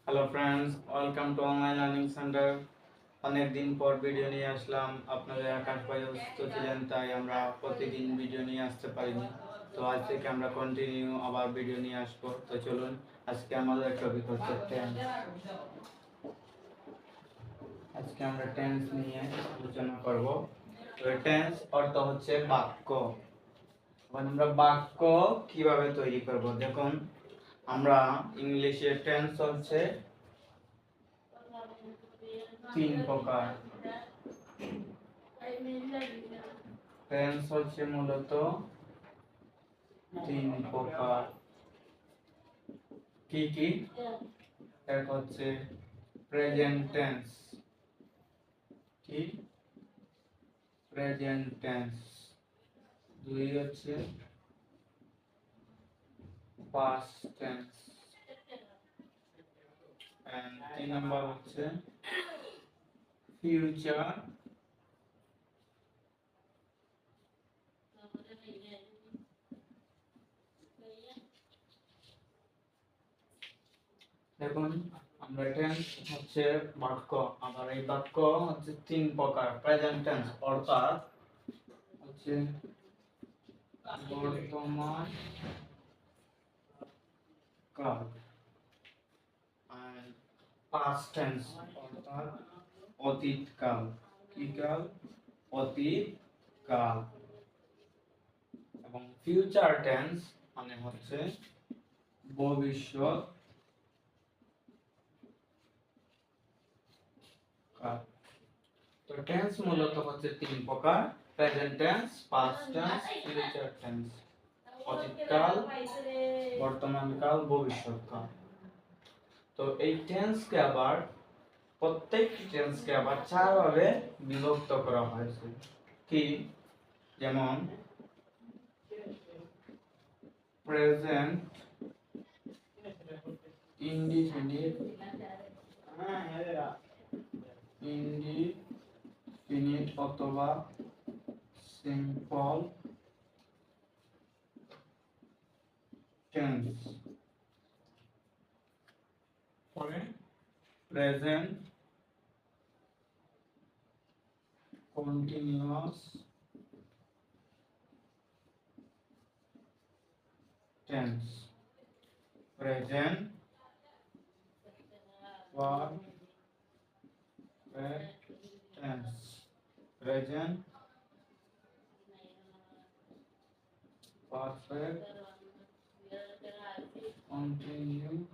Hello friends, welcome to online learning centre. অনেক দিন পর ভিডিও নিয়ে আসলাম। আপনাদের আকাশ ভাই অসুস্থ ছিলেন, তাই আমরা প্রতিদিন ভিডিও নিয়ে আসতে পারিনি। তো আজ থেকে আমরা কন্টিনিউ আবার ভিডিও নিয়ে আসবো। তো চলুন, আজকে আমাদের টপিক হচ্ছে টেন্স। আজকে আমরা টেন্স নিয়ে আলোচনা করব। তো টেন্স অর্থ হচ্ছে বাক্য। এখন আমরা বাক্য কিভাবে তৈরি করব, দেখুন আমরা ইংলিশে টেন্স হচ্ছে তিন প্রকার। টেন্স হচ্ছে মূলত তিন প্রকার। কি কি? এক হচ্ছে প্রেজেন্ট টেন্স। কি? Present tense. দুই হচ্ছে পাস্ট টেন্স। এন্ড তিন নাম্বার হচ্ছে ফিউচার দেখুন আমরা টেন্স হচ্ছে বাক্য, আবার এই বাক্য হচ্ছে তিন প্রকার। প্রেজেন্ট টেন্স অর্থাৎ হচ্ছে বর্তমান কাল, আর পাস্ট টেন্স অর্থাৎ অতীত কাল। কি কাল? অতীত কাল। এবং ফিউচার টেন্স মানে হচ্ছে ভবিষ্যৎ কাল। তো টেন্স মূলত হচ্ছে তিন প্রকার: present tense, past tense, future tense. অতীতকাল, বর্তমানকাল, ভবিষ্যৎকাল। তো এই টেন্সকে আবার প্রত্যেকটি টেন্সকে আবার চার ভাবে বিভক্ত করা হয়েছে। কি? যেমন প্রেজেন্ট ইনডিফিনিট, ইনডিফিনিট অথবা সিম্পল টেন্স। পরে present continuous tense. Present perfect tense. Present perfect continuous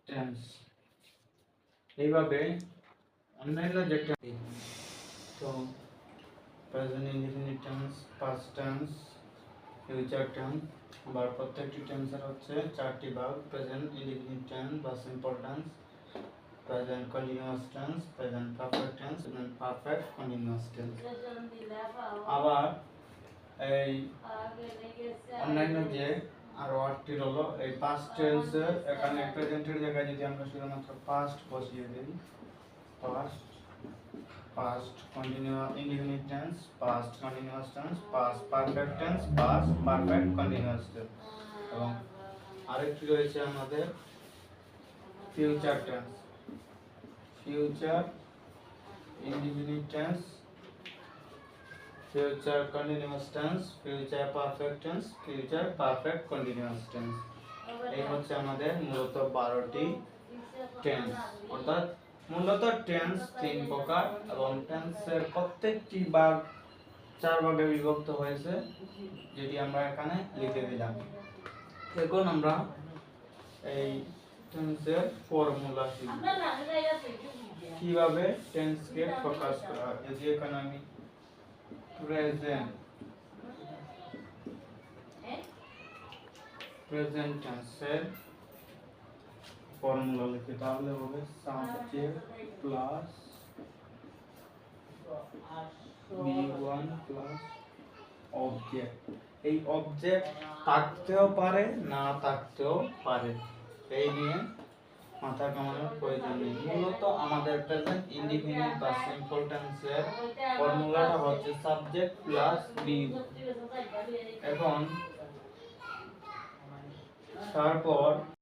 tense. এইভাবে অন্যান্য যে তো present indefinite tense, past tense, future tense, আবার প্রত্যেকটি টেন্সের হচ্ছে চারটি ভাগ: প্রেজেন্ট ইনডিফিনিট টেন্স বা simple tense, present continuous tense, present perfect tense এবং পারফেক্ট কন্টিনিউয়াস টেন্স। আবার এই অন্যান্য যে আরো আটটি হলো এই পাস্ট টেন্সের। এখানে প্রেজেন্টের জায়গায় যদি আমরা শুধুমাত্র পাস্ট বসিয়ে দিই, past, past continuous indefinite tense, past continuous tense, past perfect tense, past perfect continuous tense। এবং আরেকটি রয়েছে আমাদের future tense. Future indefinite tense, future continuous tense, future perfect tense, future perfect continuous tense। এই হচ্ছে আমাদের মূলত 12টি টেন্স। অর্থাৎ মূলত টেন্স তিন প্রকার এবং টেন্সের প্রত্যেকটি ভাগ চার ভাগে বিভক্ত হয়েছে, যেটি আমরা এখানে লিখে দিলাম। এখন আমরা এই টেন্সের ফর্মুলা শিখব, কিভাবে টেন্সকে প্রকাশ করা হয়। যদি এখানে আমি প্রেজেন্ট টেন্সের ফর্মুলা লিখি, তাহলে হবে subject plus V1 plus object. এই অবজেক্ট থাকতেও পারে, না থাকতেও পারে, এই নিয়ে মাথা কামানোর প্রয়োজন নেই। মূলত আমাদের প্রেজেন্ট ইনডিফিনিট বা সিম্পল টেন্সের ফর্মুলাটা হচ্ছে সাবজেক্ট প্লাস V1। এখন তারপর